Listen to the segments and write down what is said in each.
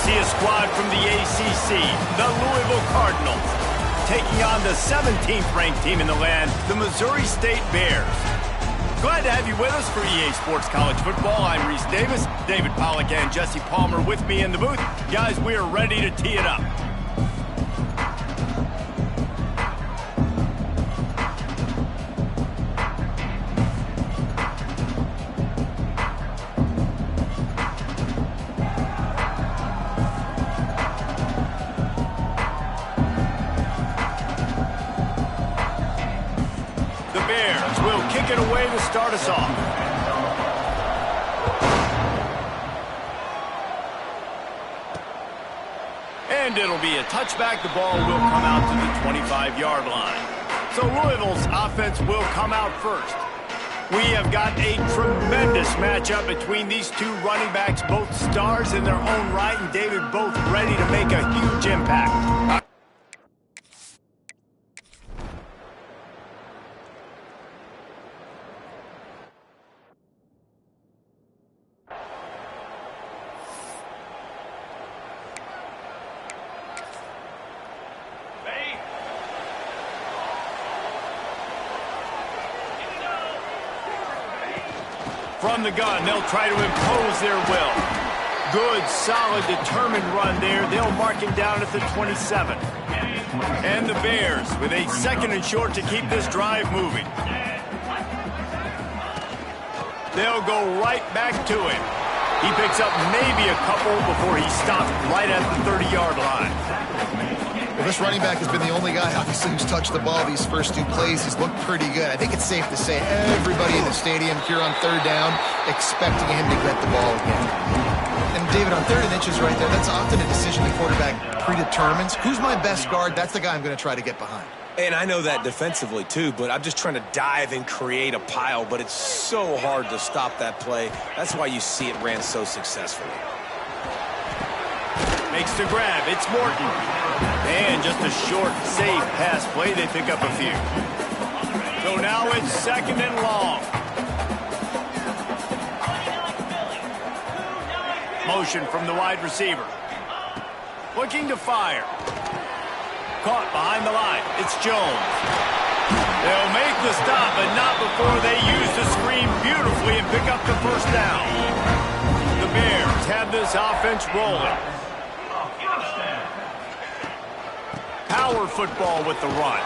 see a squad from the ACC, the Louisville Cardinals, taking on the 17th-ranked team in the land, the Missouri State Bears. Glad to have you with us for EA Sports College Football. I'm Reese Davis, David Pollack and Jesse Palmer with me in the booth. Guys, we are ready to tee it up. It away to start us off. And it'll be a touchback. The ball will come out to the 25-yard line. So Louisville's offense will come out first. We have got a tremendous matchup between these two running backs, both stars in their own right, and David, both ready to make a huge impact. From the gun, they'll try to impose their will. Good, solid, determined run there. They'll mark him down at the 27. And the Bears with a 2nd and short to keep this drive moving. They'll go right back to him. He picks up maybe a couple before he stops right at the 30-yard line. Well, this running back has been the only guy, obviously, who's touched the ball these first 2 plays. He's looked pretty good. I think it's safe to say everybody in the stadium here on 3rd down expecting him to get the ball again. And, David, on 3rd and inches right there, that's often a decision the quarterback predetermines. Who's my best guard? That's the guy I'm going to try to get behind. And I know that defensively, too, but I'm just trying to dive and create a pile, but it's so hard to stop that play. That's why you see it ran so successfully. Makes the grab. It's Morton. And just a short, safe pass play. They pick up a few. So now it's 2nd and long. Motion from the wide receiver. Looking to fire. Caught behind the line. It's Jones. They'll make the stop, but not before they use the screen beautifully and pick up the 1st down. The Bears have this offense rolling. Power football with the run.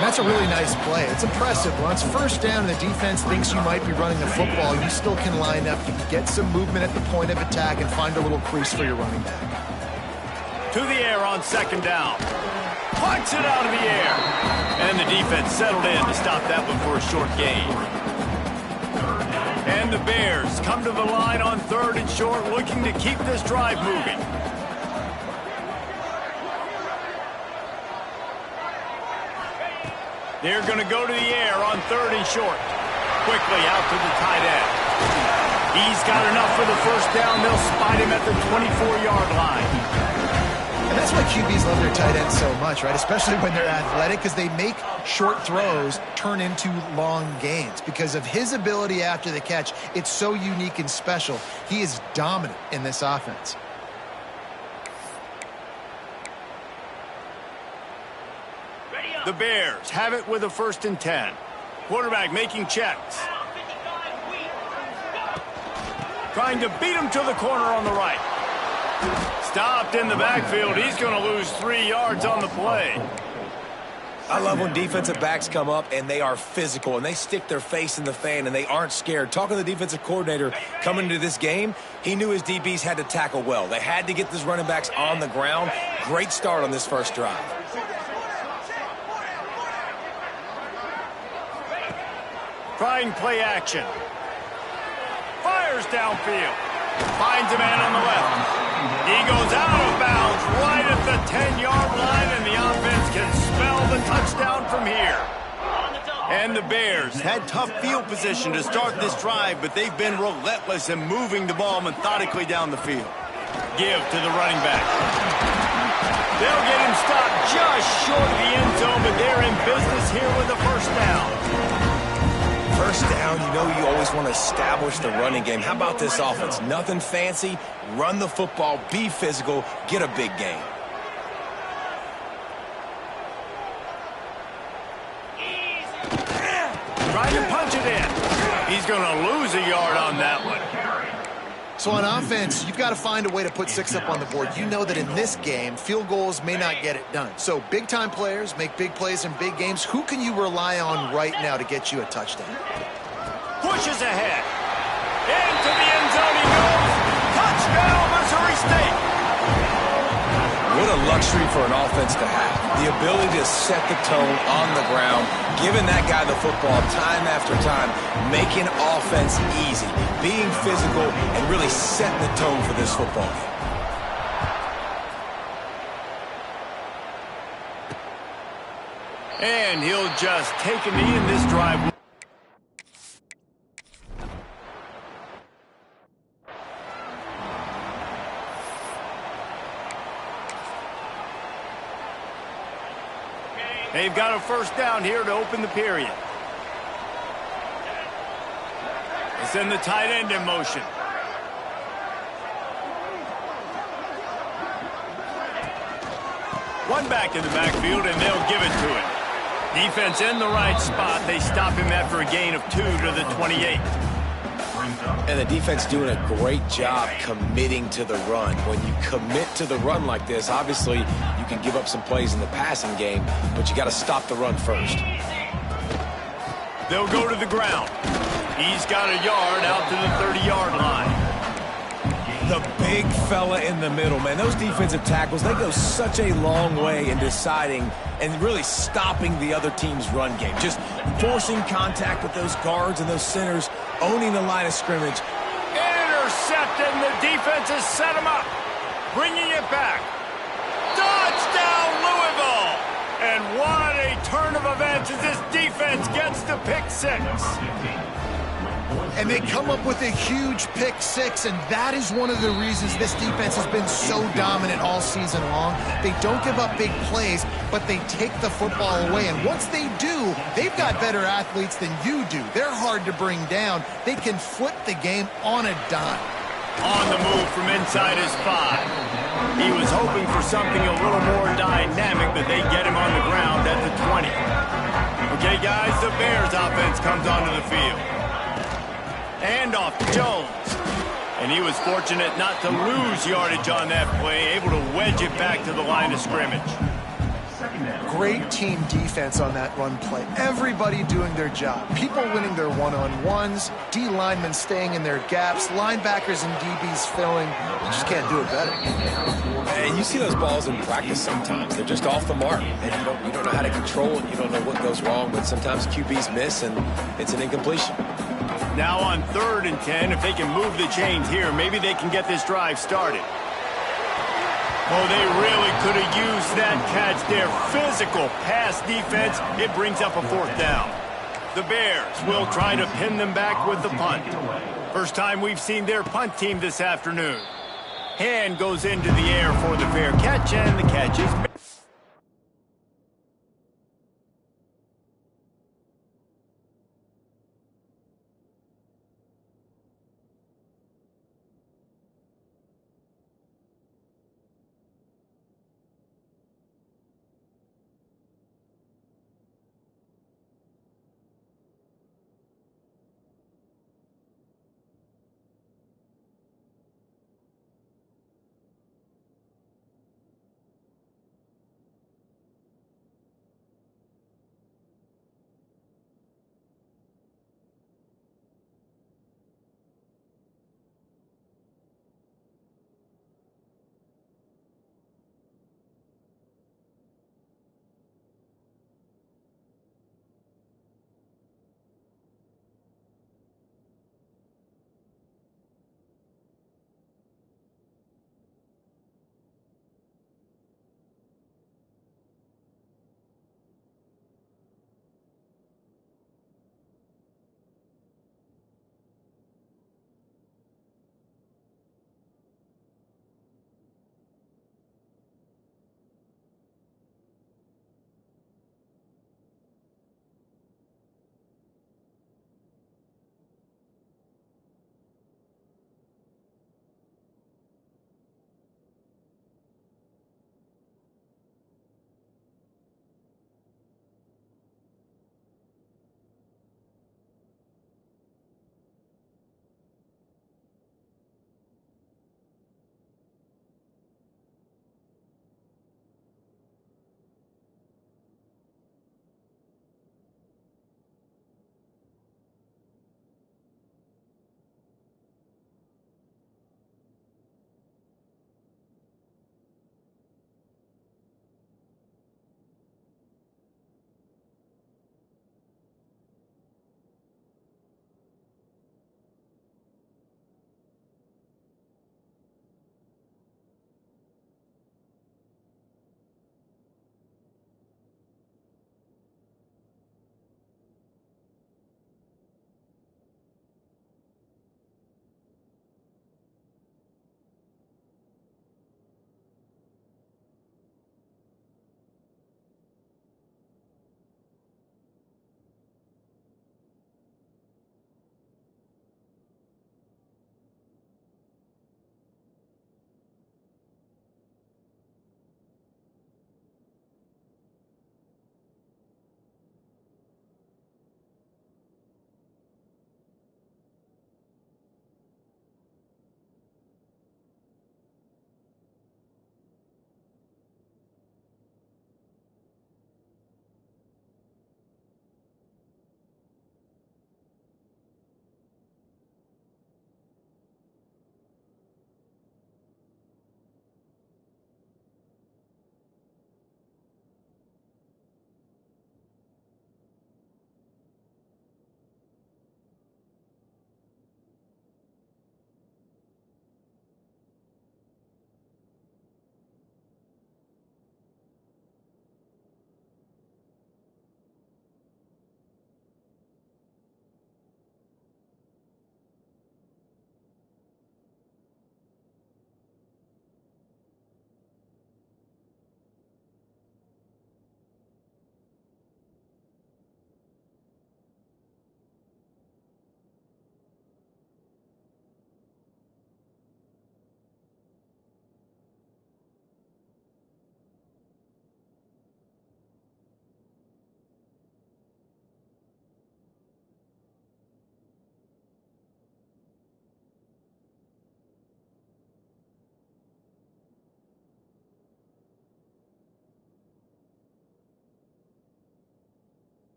That's a really nice play. It's impressive. Once 1st down and the defense thinks you might be running the football, you still can line up. You can get some movement at the point of attack and find a little crease for your running back. To the air on 2nd down. Punts it out of the air. And the defense settled in to stop that one for a short gain. And the Bears come to the line on 3rd and short, looking to keep this drive moving. They're going to go to the air on 3rd and short. Quickly out to the tight end. He's got enough for the 1st down. They'll spot him at the 24-yard line. And that's why QBs love their tight ends so much, right? Especially when they're athletic, because they make short throws turn into long gains. Because of his ability after the catch, it's so unique and special. He is dominant in this offense. The Bears have it with a 1st and 10. Quarterback making checks. Trying to beat him to the corner on the right. Stopped in the backfield. He's going to lose 3 yards on the play. I love when defensive backs come up and they are physical and they stick their face in the fan and they aren't scared. Talking to the defensive coordinator coming into this game, he knew his DBs had to tackle well. They had to get these running backs on the ground. Great start on this 1st drive. Trying play action. Fires downfield. Finds a man on the left. He goes out of bounds right at the 10-yard line, and the offense can smell the touchdown from here. And the Bears had tough field position to start this drive, but they've been relentless in moving the ball methodically down the field. Give to the running back. They'll get him stopped just short of the end zone, but they're in business here with the 1st down. first down, you know you always want to establish the running game. How about this offense? Nothing fancy. Run the football, be physical, get a big gain. Trying to punch it in. He's going to lose a yard on that one. So on offense, you've got to find a way to put 6 up on the board. You know that in this game, field goals may not get it done. So big-time players make big plays in big games. Who can you rely on right now to get you a touchdown? Pushes ahead. Into the end zone he goes. Touchdown, Missouri State. What a luxury for an offense to have. The ability to set the tone on the ground, giving that guy the football time after time, making offense easy, being physical, and really setting the tone for this football game. And he'll just take a knee in this drive. They've got a first down here to open the period. They send the tight end in motion. One back in the backfield, and they'll give it to him. Defense in the right spot. They stop him after a gain of 2 to the 28. And the defense doing a great job committing to the run. When you commit to the run like this, obviously you can give up some plays in the passing game, but you got to stop the run first. They'll go to the ground. He's got a yard out to the 30-yard line. The big fella in the middle, man. Those defensive tackles, they go such a long way in deciding and really stopping the other team's run game. Just forcing contact with those guards and those centers, owning the line of scrimmage. Intercepted, and the defense has set him up. Bringing it back. Touchdown, Louisville! And what a turn of events as this defense gets the pick 6. And they come up with a huge pick 6, and that is one of the reasons this defense has been so dominant all season long. They don't give up big plays, but they take the football away. And once they do, they've got better athletes than you do. They're hard to bring down. They can flip the game on a dime. On the move from inside his 5. He was hoping for something a little more dynamic, but they get him on the ground at the 20. Okay, guys, the Bears offense comes onto the field. And off to Jones. And he was fortunate not to lose yardage on that play, able to wedge it back to the line of scrimmage. Great team defense on that run play. Everybody doing their job. People winning their one-on-ones, D linemen staying in their gaps, linebackers and DBs filling. You just can't do it better. And you see those balls in practice sometimes. They're just off the mark. And you don't know how to control it. You don't know what goes wrong, but sometimes QBs miss, and it's an incompletion. Now on 3rd and 10, if they can move the chains here, maybe they can get this drive started. Oh, they really could have used that catch there. Physical pass defense. It brings up a 4th down. The Bears will try to pin them back with the punt. First time we've seen their punt team this afternoon. Hand goes into the air for the fair catch, and the catch is...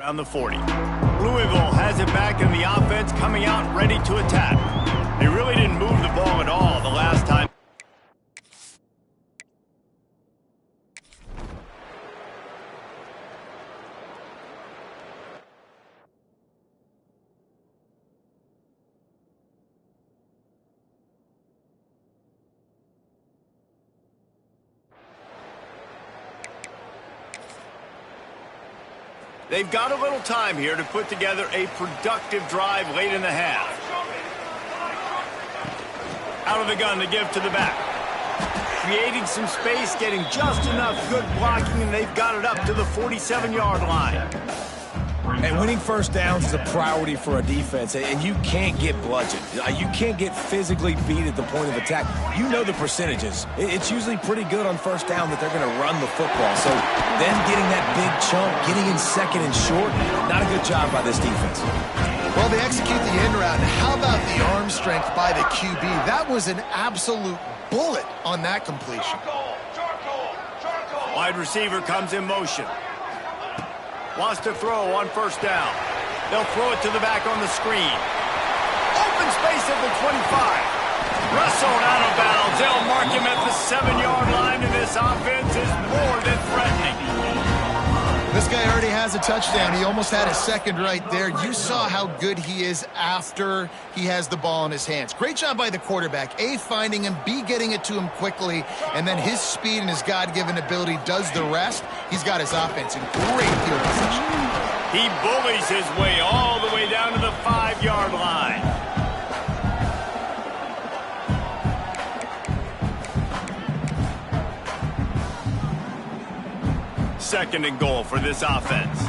Around the 40. Louisville has it back in the offense, coming out ready to attack. They really didn't move the ball at all the last time. They've got a little time here to put together a productive drive late in the half. Out of the gun to give to the back. Creating some space, getting just enough good blocking, and they've got it up to the 47-yard line. And winning first downs is a priority for a defense, and you can't get bludgeoned. You can't get physically beat at the point of attack. You know the percentages. It's usually pretty good on first down that they're going to run the football. So them getting that big chunk, getting in second and short, not a good job by this defense. Well, they execute the end route. And how about the arm strength by the QB? That was an absolute bullet on that completion. Wide receiver comes in motion. Wants to throw on first down. They'll throw it to the back on the screen. Open space at the 25. Russell out of bounds. They'll mark him at the 7-yard line, and this offense is more than threatening. This guy already has a touchdown. He almost had a second right there. You saw how good he is after he has the ball in his hands. Great job by the quarterback. A, finding him, B, getting it to him quickly, and then his speed and his God-given ability does the rest. He's got his offense in great field position. He bullies his way all the way down to the 5-yard line. Second and goal for this offense.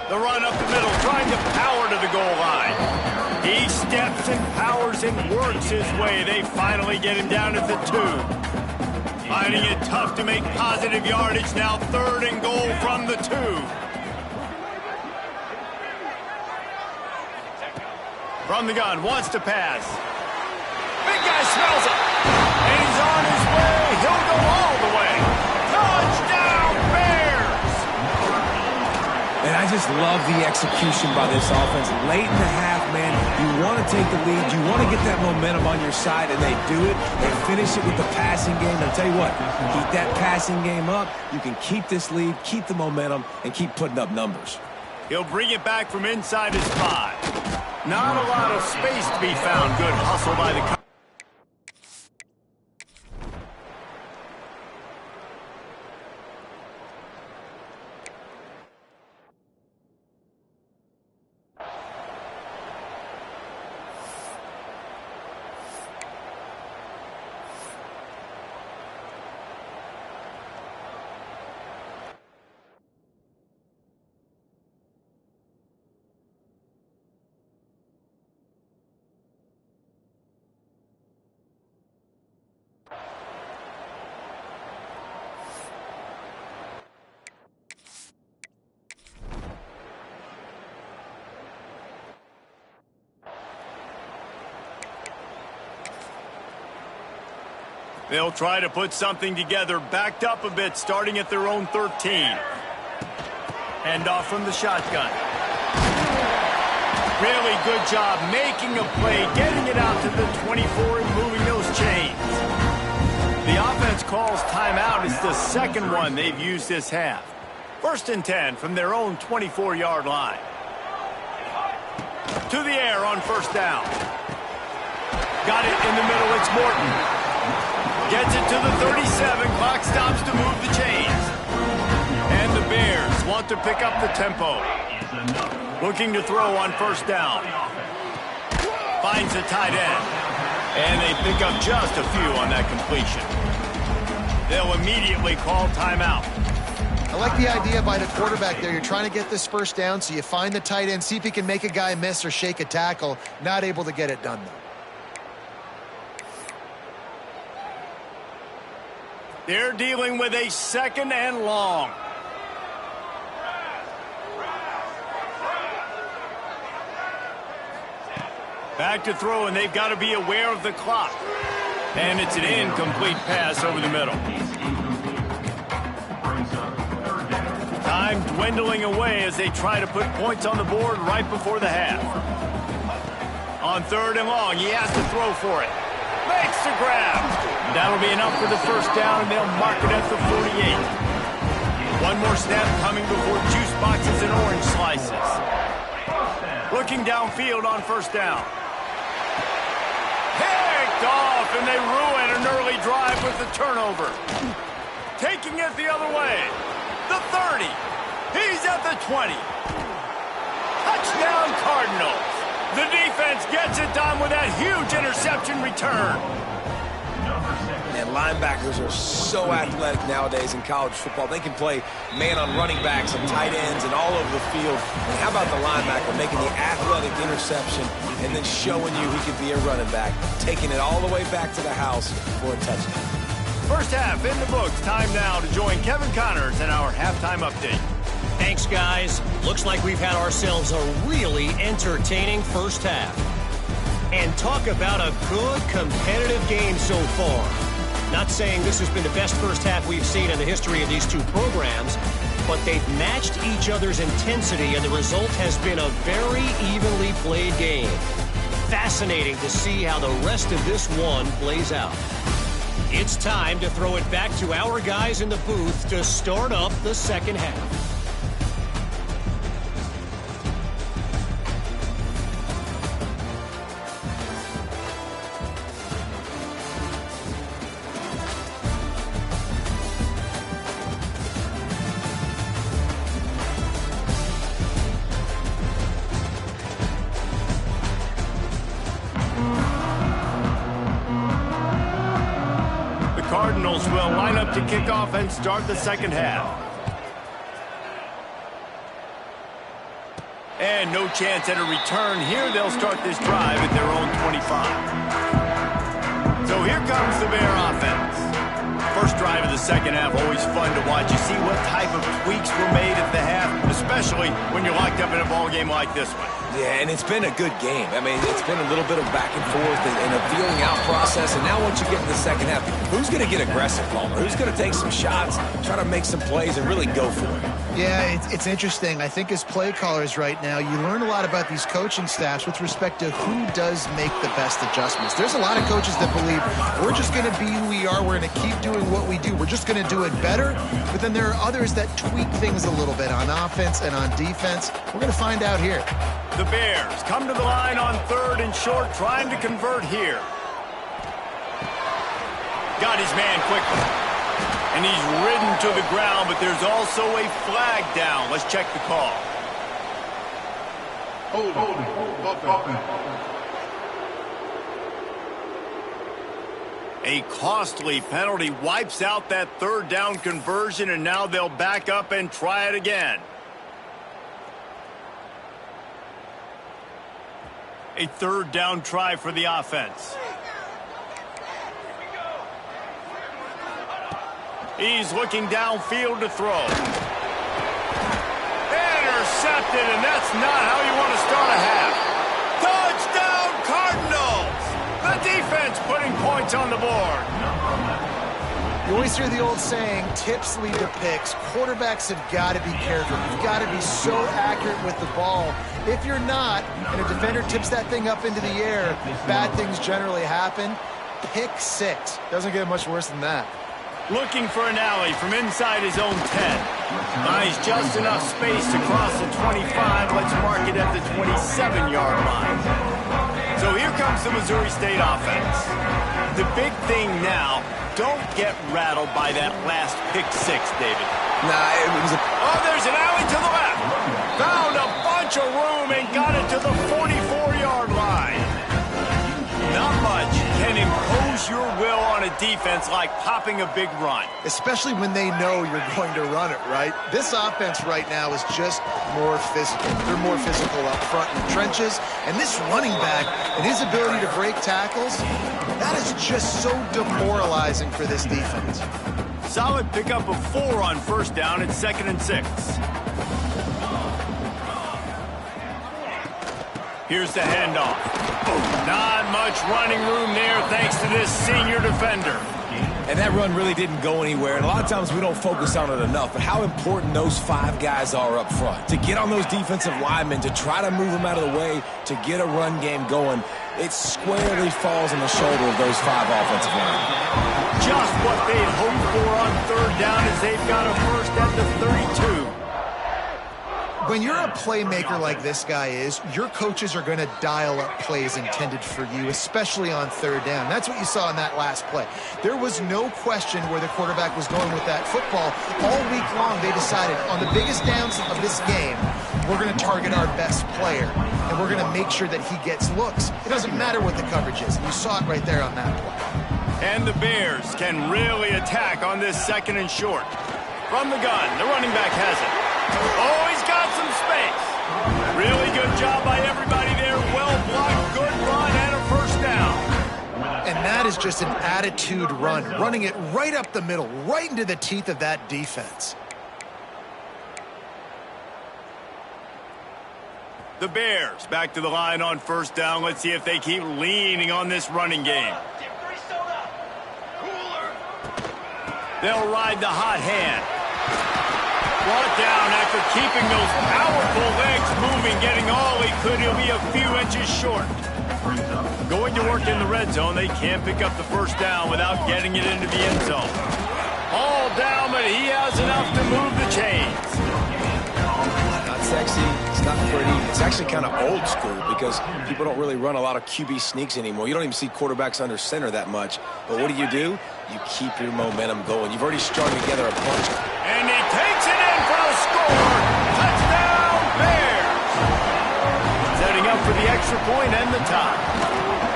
The run up the middle, trying to power to the goal line. He steps and powers and works his way. They finally get him down at the 2. Finding it tough to make positive yardage. Now third and goal from the 2. From the gun, wants to pass. Big guy smells it. And he's on his way. He'll go all the way. Touchdown, Bears! And I just love the execution by this offense. Late in the half, man, you want to take the lead. You want to get that momentum on your side, and they do it. They finish it with the passing game. I'll tell you what, keep that passing game up. You can keep this lead, keep the momentum, and keep putting up numbers. He'll bring it back from inside his 5. Not a lot of space to be found. Good hustle by the... They'll try to put something together, backed up a bit, starting at their own 13. Hand off from the shotgun. Really good job making a play, getting it out to the 24 and moving those chains. The offense calls timeout. It's the second one they've used this half. First and 10 from their own 24-yard line. To the air on first down. Got it in the middle. It's Morton. Gets it to the 37. Clock stops to move the chains. And the Bears want to pick up the tempo. Looking to throw on first down. Finds a tight end. And they pick up just a few on that completion. They'll immediately call timeout. I like the idea by the quarterback there. You're trying to get this first down, so you find the tight end, see if he can make a guy miss or shake a tackle. Not able to get it done, though. They're dealing with a second and long. Back to throw, and they've got to be aware of the clock. And it's an incomplete pass over the middle. Time dwindling away as they try to put points on the board right before the half. On 3rd and long, he has to throw for it. Makes the grab. That'll be enough for the first down, and they'll mark it at the 48. One more snap coming before juice boxes and orange slices. Looking downfield on 1st down. Picked off, and they ruin an early drive with the turnover. Taking it the other way. The 30. He's at the 20. Touchdown Cardinals. The defense gets it done with that huge interception return. And linebackers are so athletic nowadays in college football. They can play man on running backs and tight ends and all over the field. And how about the linebacker making the athletic interception and then showing you he could be a running back, taking it all the way back to the house for a touchdown. First half in the books. Time now to join Kevin Connors in our halftime update. Thanks, guys. Looks like we've had ourselves a really entertaining first half. And talk about a good competitive game so far. Not saying this has been the best first half we've seen in the history of these two programs, but they've matched each other's intensity, and the result has been a very evenly played game. Fascinating to see how the rest of this one plays out. It's time to throw it back to our guys in the booth to start up the second half. Cardinals will line up to kick off and start the second half. And no chance at a return here. They'll start this drive at their own 25. So here comes the Bear offense. First drive of the second half, always fun to watch. You see what type of tweaks were made at the half, especially when you're locked up in a ball game like this one. Yeah, and it's been a good game. I mean, it's been a little bit of back and forth and a feeling out process. And now once you get in the second half, who's going to get aggressive, Palmer? Who's going to take some shots, try to make some plays, and really go for it? Yeah, it's interesting. I think as play callers right now, you learn a lot about these coaching staffs with respect to who does make the best adjustments. There's a lot of coaches that believe we're just going to be who we are. We're going to keep doing what we do. We're just going to do it better. But then there are others that tweak things a little bit on offense and on defense. We're going to find out here. The Bears come to the line on 3rd and short, trying to convert here. Got his man quickly. And he's ridden to the ground, but there's also a flag down. Let's check the call. Holding. A costly penalty wipes out that 3rd down conversion, and now they'll back up and try it again. A 3rd down try for the offense. He's looking downfield to throw. Intercepted, and that's not how you want to start a half. Touchdown Cardinals! The defense putting points on the board. You always hear the old saying, tips lead to picks. Quarterbacks have got to be careful. You've got to be so accurate with the ball. If you're not, and a defender tips that thing up into the air, bad things generally happen. Pick 6. Doesn't get much worse than that. Looking for an alley from inside his own 10. Buys just enough space to cross the 25. Let's mark it at the 27-yard line. So here comes the Missouri State offense. The big thing now, don't get rattled by that last pick 6, David. Nah, it was Oh, there's an alley to the left. Found a bunch of room and got it to the 44-yard line. Not much can impose your will on a defense like popping a big run. Especially when they know you're going to run it, right? This offense right now is just more physical. They're more physical up front in the trenches. And this running back and his ability to break tackles, that is just so demoralizing for this defense. Solid pickup of 4 on 1st down. It's 2nd and 6. Here's the handoff. Not much running room there thanks to this senior defender. And that run really didn't go anywhere, and a lot of times we don't focus on it enough, but how important those 5 guys are up front. To get on those defensive linemen, to try to move them out of the way, to get a run game going, it squarely falls on the shoulder of those 5 offensive linemen. Just what they'd hoped for on third down as they've got a first at the 32. When you're a playmaker like this guy is, your coaches are going to dial up plays intended for you, especially on third down. That's what you saw in that last play. There was no question where the quarterback was going with that football. All week long, they decided on the biggest downs of this game, we're going to target our best player, and we're going to make sure that he gets looks. It doesn't matter what the coverage is. And you saw it right there on that play. And the Bears can really attack on this 2nd and short. From the gun, the running back has it. Oh, he's got some space. Really good job by everybody there. Well blocked, good run, and a first down. And that is just an attitude run, running it right up the middle, right into the teeth of that defense. The Bears back to the line on first down. Let's see if they keep leaning on this running game. They'll ride the hot hand. Brought down after keeping those powerful legs moving, getting all he could. He'll be a few inches short. Going to work in the red zone, they can't pick up the first down without getting it into the end zone. All down, but he has enough to move the chains. Not sexy, it's not pretty, it's actually kind of old school because people don't really run a lot of QB sneaks anymore. You don't even see quarterbacks under center that much. But what do? You keep your momentum going. You've already strung together a bunch. And he takes it in for the score. Touchdown, Bears. Setting up for the extra point and the tie.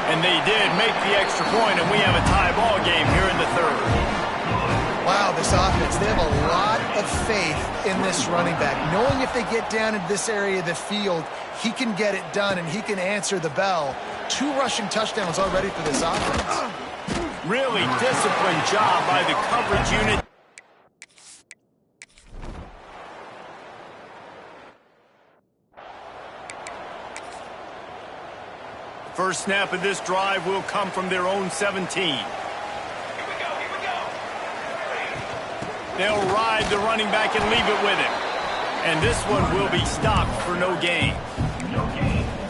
And they did make the extra point, and we have a tie ball game here in the 3rd. Wow, this offense, they have a lot of faith in this running back. Knowing if they get down into this area of the field, he can get it done and he can answer the bell. 2 rushing touchdowns already for this offense. Really disciplined job by the coverage unit. First snap of this drive will come from their own 17. They'll ride the running back and leave it with him. And this one will be stopped for no gain.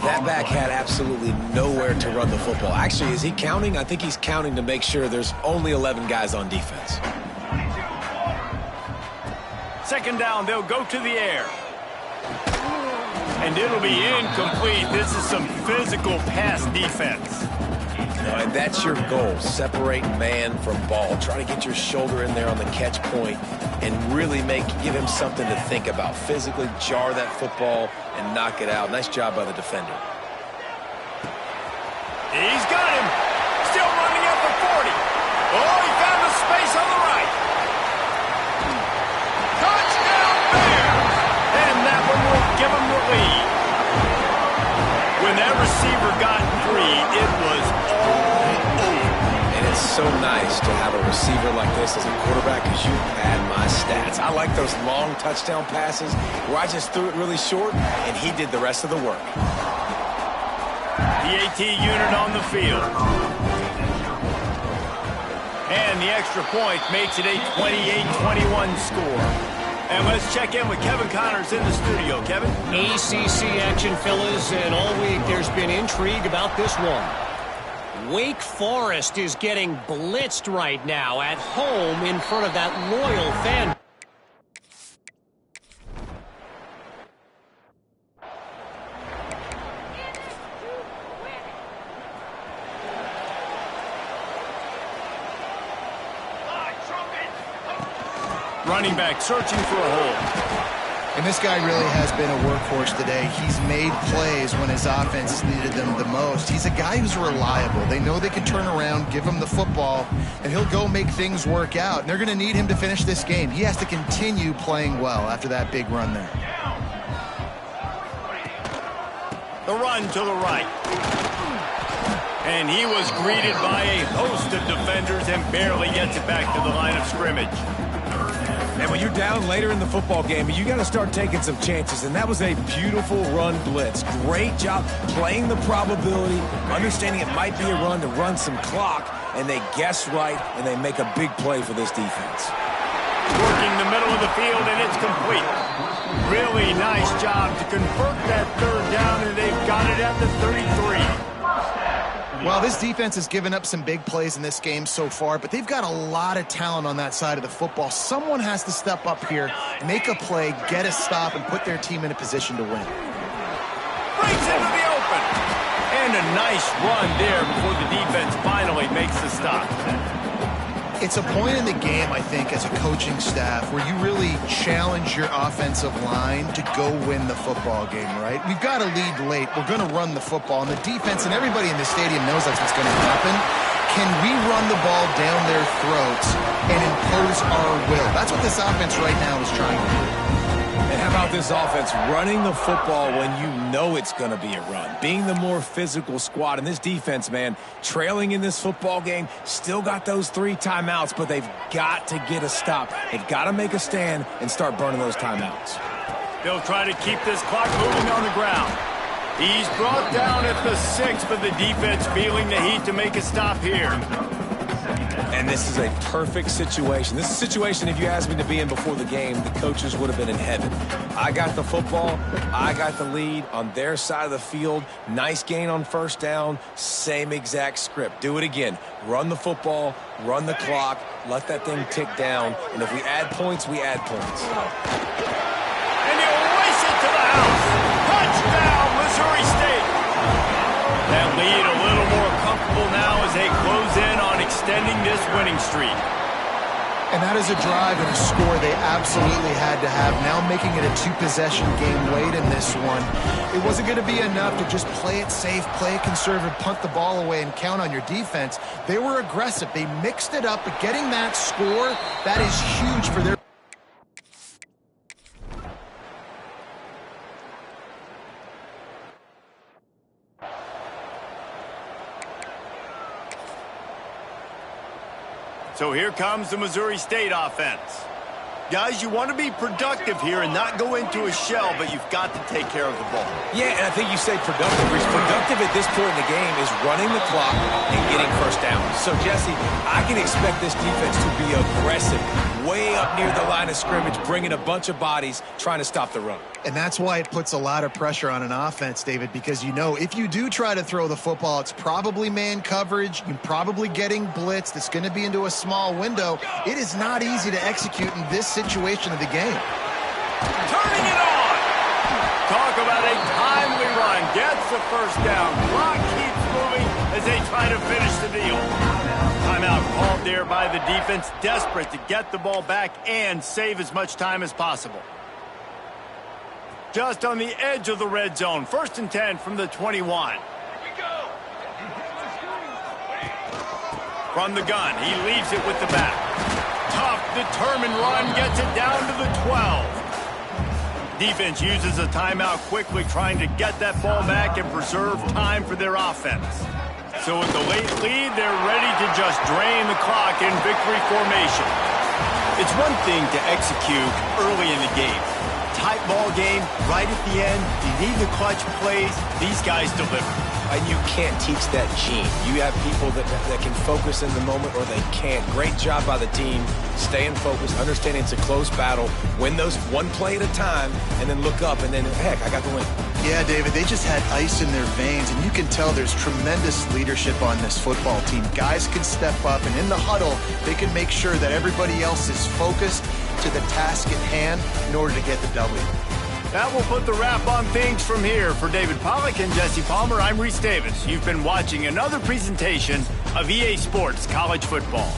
That back had absolutely nowhere to run the football. Actually, is he counting? I think he's counting to make sure there's only 11 guys on defense. 2nd down, they'll go to the air. And it'll be incomplete. This is some physical pass defense. And that's your goal. Separate man from ball. Try to get your shoulder in there on the catch point and really give him something to think about. Physically jar that football and knock it out. Nice job by the defender. He's got him. Still running at the 40. Oh, he found the space on the right. Touchdown, Bears! And that one will give him the lead. When that receiver got free, it was all over. And it's so nice to have a receiver like this as a quarterback because you pad my stats. I like those long touchdown passes where I just threw it really short and he did the rest of the work. The AT unit on the field. And the extra point makes it a 28-21 score. And let's check in with Kevin Connors in the studio. Kevin? ACC action, fellas, and all week there's been intrigue about this one. Wake Forest is getting blitzed right now at home in front of that loyal fan. Running back searching for a hole. And this guy really has been a workhorse today. He's made plays when his offense needed them the most. He's a guy who's reliable. They know they can turn around, give him the football, and he'll go make things work out. And they're going to need him to finish this game. He has to continue playing well after that big run there. The run to the right. And he was greeted by a host of defenders and barely gets it back to the line of scrimmage. And when you're down later in the football game, you got to start taking some chances, and that was a beautiful run blitz. Great job playing the probability, understanding it might be a run to run some clock, and they guess right, and they make a big play for this defense. Working the middle of the field, and it's complete. Really nice job to convert that third down, and they've got it at the 33. Well, this defense has given up some big plays in this game so far, but they've got a lot of talent on that side of the football. Someone has to step up here, make a play, get a stop, and put their team in a position to win. Breaks into the open. And a nice run there before the defense finally makes the stop. It's a point in the game, I think, as a coaching staff where you really challenge your offensive line to go win the football game, right? We've got to lead late. We're going to run the football, and the defense and everybody in the stadium knows that's what's going to happen. Can we run the ball down their throats and impose our will? That's what this offense right now is trying to do. And how about this offense running the football when you know it's going to be a run? Being the more physical squad. And this defense, man, trailing in this football game, still got those 3 timeouts, but they've got to get a stop. They've got to make a stand and start burning those timeouts. They'll try to keep this clock moving on the ground. He's brought down at the 6, but the defense feeling the heat to make a stop here. And this is a perfect situation. This is a situation, if you asked me to be in before the game, the coaches would have been in heaven. I got the football. I got the lead on their side of the field. Nice gain on first down. Same exact script. Do it again. Run the football, run the clock, let that thing tick down. And if we add points, we add points. And he'll race it to the house. Touchdown, Missouri State. That lead a little more comfortable now as they close in on extending this winning streak. And that is a drive and a score they absolutely had to have. Now making it a 2-possession game late in this one. It wasn't going to be enough to just play it safe, play it conservative, punt the ball away, and count on your defense. They were aggressive. They mixed it up, but getting that score, that is huge for their... So here comes the Missouri State offense. Guys, you want to be productive here and not go into a shell, but you've got to take care of the ball. Yeah, and I think you say productive. Productive at this point in the game is running the clock and getting first down. So, Jesse, I can expect this defense to be aggressive, way up near the line of scrimmage, bringing a bunch of bodies, trying to stop the run. And that's why it puts a lot of pressure on an offense, David, because you know if you do try to throw the football, it's probably man coverage. You're probably getting blitzed. It's going to be into a small window. It is not easy to execute in this situation of the game. Turning it on. Talk about a timely run. Gets the first down. Clock keeps moving as they try to finish the deal. Timeout called there by the defense, desperate to get the ball back and save as much time as possible. Just on the edge of the red zone. 1st and 10 from the 21. From the gun, he leaves it with the back. Tough, determined run, gets it down to the 12. Defense uses a timeout quickly, trying to get that ball back and preserve time for their offense. So with the late lead, they're ready to just drain the clock in victory formation. It's one thing to execute early in the game. Tight ball game, right at the end, you need the clutch plays, these guys deliver. And you can't teach that gene. You have people that can focus in the moment or they can't. Great job by the team, staying focused, understanding it's a close battle, win those one play at a time, and then look up, and then, heck, I got the win. Yeah, David, they just had ice in their veins, and you can tell there's tremendous leadership on this football team. Guys can step up, and in the huddle, they can make sure that everybody else is focused to the task at hand in order to get the W. That will put the wrap on things from here. For David Pollack and Jesse Palmer, I'm Reese Davis. You've been watching another presentation of EA Sports College Football.